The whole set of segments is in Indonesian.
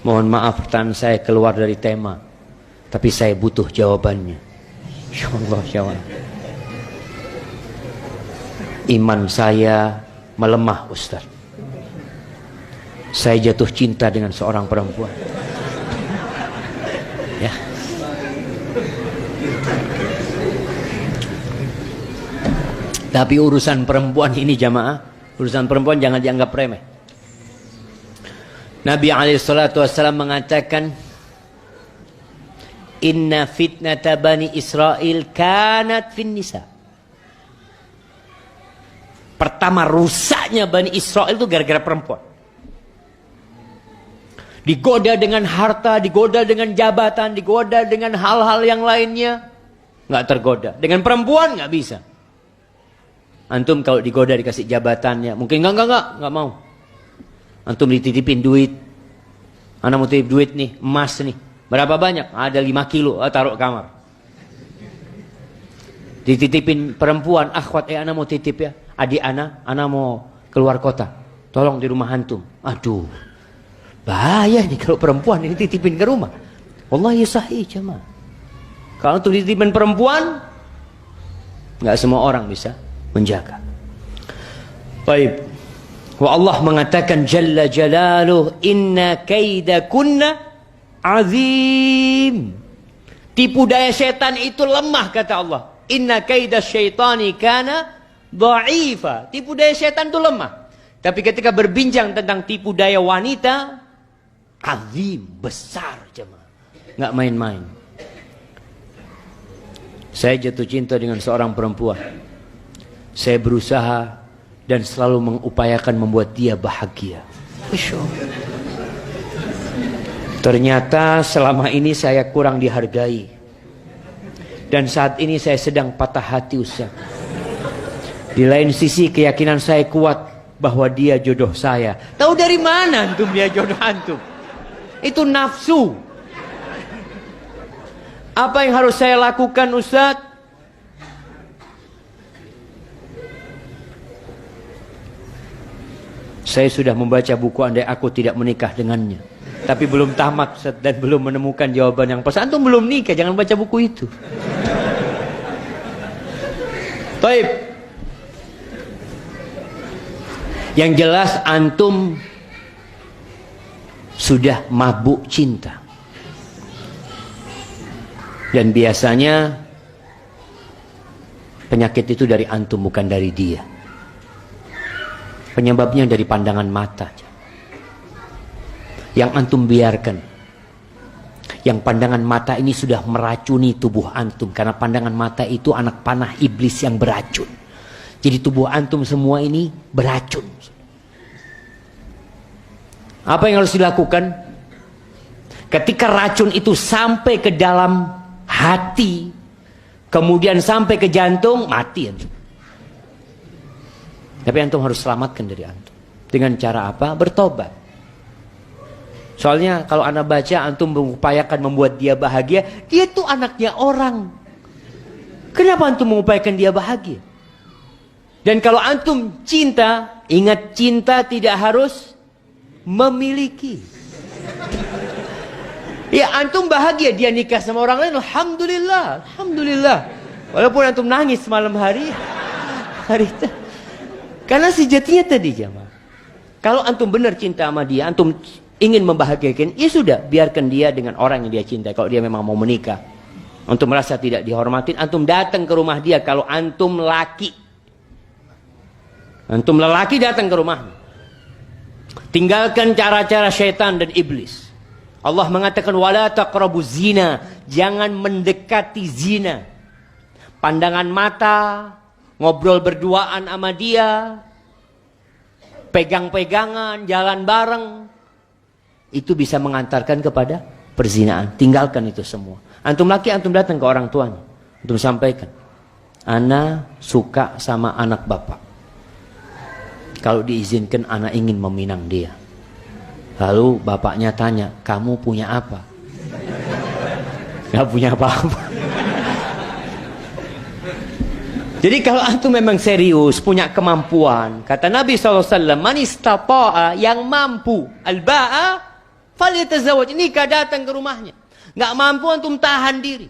Mohon maaf pertanyaan saya keluar dari tema, tapi saya butuh jawabannya. Insyaallah, insyaallah. Iman saya melemah, Ustaz. Saya jatuh cinta dengan seorang perempuan. Ya. Tapi urusan perempuan ini jamaah, urusan perempuan jangan dianggap remeh. Nabi SAW mengatakan, Inna fitnata bani Israel kanat fin nisa. Pertama rusaknya Bani Israel itu gara-gara perempuan. Digoda dengan harta, digoda dengan jabatan, digoda dengan hal-hal yang lainnya, nggak tergoda. Dengan perempuan nggak bisa. Antum kalau digoda dikasih jabatannya, mungkin nggak mau. Antum dititipin duit, anak mau titip duit nih, emas nih, berapa banyak? Ada 5 kilo, taruh kamar. Dititipin perempuan, akhwat, anak mau titip ya, adik anak mau keluar kota, tolong di rumah antum. Aduh, bahaya nih kalau perempuan ini titipin ke rumah. Wallahi sahih jemaah. Kalau antum dititipin perempuan, nggak semua orang bisa menjaga. Baik. Wa Allah mengatakan Jalla Jalaluh, Inna kaidakunna azim. Tipu daya setan itu lemah, kata Allah. Inna kaida syaitani kana dha'ifa. Tipu daya setan itu lemah. Tapi ketika berbincang tentang tipu daya wanita, azim, besar jemaah. Nggak main-main. Saya jatuh cinta dengan seorang perempuan. Saya berusaha dan selalu mengupayakan membuat dia bahagia. Ternyata selama ini saya kurang dihargai. Dan saat ini saya sedang patah hati, Ustaz. Di lain sisi keyakinan saya kuat bahwa dia jodoh saya. Tahu dari mana antum dia jodoh antum? Itu nafsu. Apa yang harus saya lakukan, Ustaz? Saya sudah membaca buku Andai Aku Tidak Menikah Dengannya, tapi belum tamat, Ustaz, dan belum menemukan jawaban yang pas. Antum belum nikah, jangan baca buku itu. Baik. Yang jelas antum sudah mabuk cinta. Dan biasanya penyakit itu dari antum, bukan dari dia. Penyebabnya dari pandangan mata. Yang antum biarkan. Yang pandangan mata ini sudah meracuni tubuh antum. Karena pandangan mata itu anak panah iblis yang beracun. Jadi tubuh antum semua ini beracun. Apa yang harus dilakukan? Ketika racun itu sampai ke dalam hati, kemudian sampai ke jantung, mati antum. Tapi antum harus selamatkan dari antum. Dengan cara apa? Bertobat. Soalnya kalau anda baca, antum mengupayakan membuat dia bahagia, dia tuh anaknya orang. Kenapa antum mengupayakan dia bahagia? Dan kalau antum cinta, ingat cinta tidak harus memiliki. Ya antum bahagia dia nikah sama orang lain, alhamdulillah, alhamdulillah. Walaupun antum nangis malam hari itu. Karena sejatinya tadi jamaah, kalau antum benar cinta sama dia, antum ingin membahagiakan, ya sudah, biarkan dia dengan orang yang dia cintai. Kalau dia memang mau menikah, antum merasa tidak dihormatin, antum datang ke rumah dia. Kalau antum laki, antum lelaki datang ke rumahnya. Tinggalkan cara-cara syaitan dan iblis. Allah mengatakan wala taqrabuz zina, jangan mendekati zina. Pandangan mata, ngobrol berduaan sama dia, pegang-pegangan, jalan bareng, itu bisa mengantarkan kepada perzinaan. Tinggalkan itu semua. Antum laki, antum datang ke orang tuanya, antum sampaikan, ana suka sama anak bapak. Kalau diizinkan, ana ingin meminang dia. Lalu bapaknya tanya, kamu punya apa? Gak punya apa-apa. Jadi kalau antum memang serius, punya kemampuan, kata Nabi SAW, man istata'a, yang mampu, al-ba'a Falyatazawwaj, nikah, datang ke rumahnya. Nggak mampu antum tahan diri.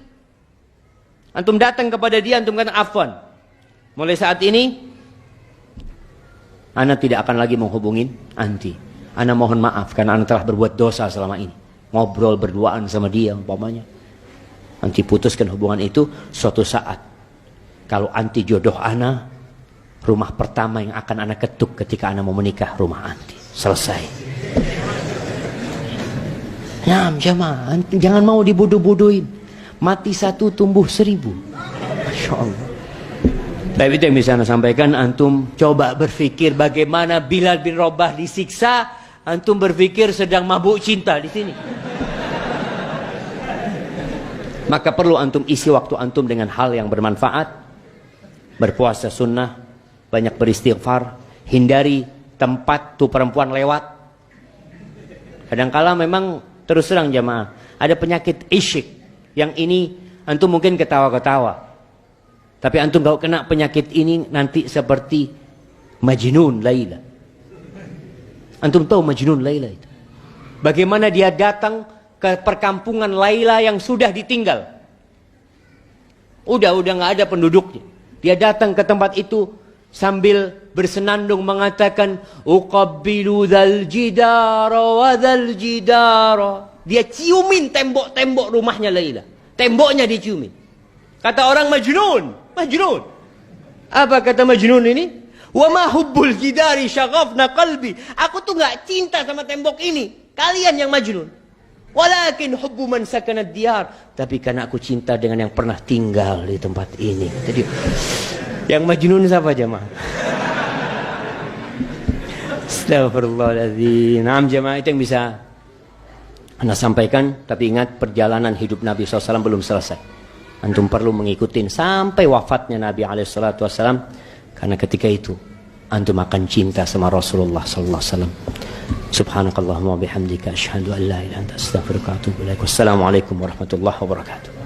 Antum datang kepada dia, antum kata, afwan, mulai saat ini ana tidak akan lagi menghubungin anti. Ana mohon maaf karena ana telah berbuat dosa selama ini. Ngobrol berduaan sama dia umpamanya. Anti putuskan hubungan itu. Suatu saat kalau anti jodoh ana, rumah pertama yang akan ana ketuk ketika ana mau menikah rumah anti. Selesai. Ya jamaah, jangan mau dibodoh-bodohin. Mati satu tumbuh 1000. Masya Allah. Tapi itu yang bisa ana sampaikan. Antum coba berpikir bagaimana Bilal bin Rabah disiksa. Antum berpikir sedang mabuk cinta di sini. Maka perlu antum isi waktu antum dengan hal yang bermanfaat. Berpuasa sunnah, banyak beristighfar, hindari tempat tuh perempuan lewat. Kadangkala memang terus terang jamaah, ada penyakit isyik. Yang ini antum mungkin ketawa-ketawa. Tapi antum kalau kena penyakit ini nanti seperti Majnun Laila. Antum tahu Majnun Laila itu? Bagaimana dia datang ke perkampungan Laila yang sudah ditinggal. Udah nggak ada penduduknya. Dia datang ke tempat itu sambil bersenandung mengatakan, uqabbilu dzal jidara wa dzal jidara. Dia ciumin tembok-tembok rumahnya Laila. Temboknya diciumin. Kata orang Majnun. Apa kata Majnun ini? Wa ma hubbul jidari syaghafna qalbi. Aku tuh nggak cinta sama tembok ini. Kalian yang Majnun. Walakin hubbu man sakanad diyar. Tapi karena aku cinta dengan yang pernah tinggal di tempat ini. Jadi yang Majnun siapa jemaah? Astagfirullahaladzim. Nah jemaah, itu yang bisa anda sampaikan. Tapi ingat, perjalanan hidup Nabi SAW belum selesai. Antum perlu mengikuti sampai wafatnya Nabi SAW. Karena ketika itu antum akan cinta sama Rasulullah SAW. Subhanakallahumma bihamdika asyhadu an la ilaha illa anta astaghfiruka wa atubu ilaik. Wassalamualaikum warahmatullahi wabarakatuh.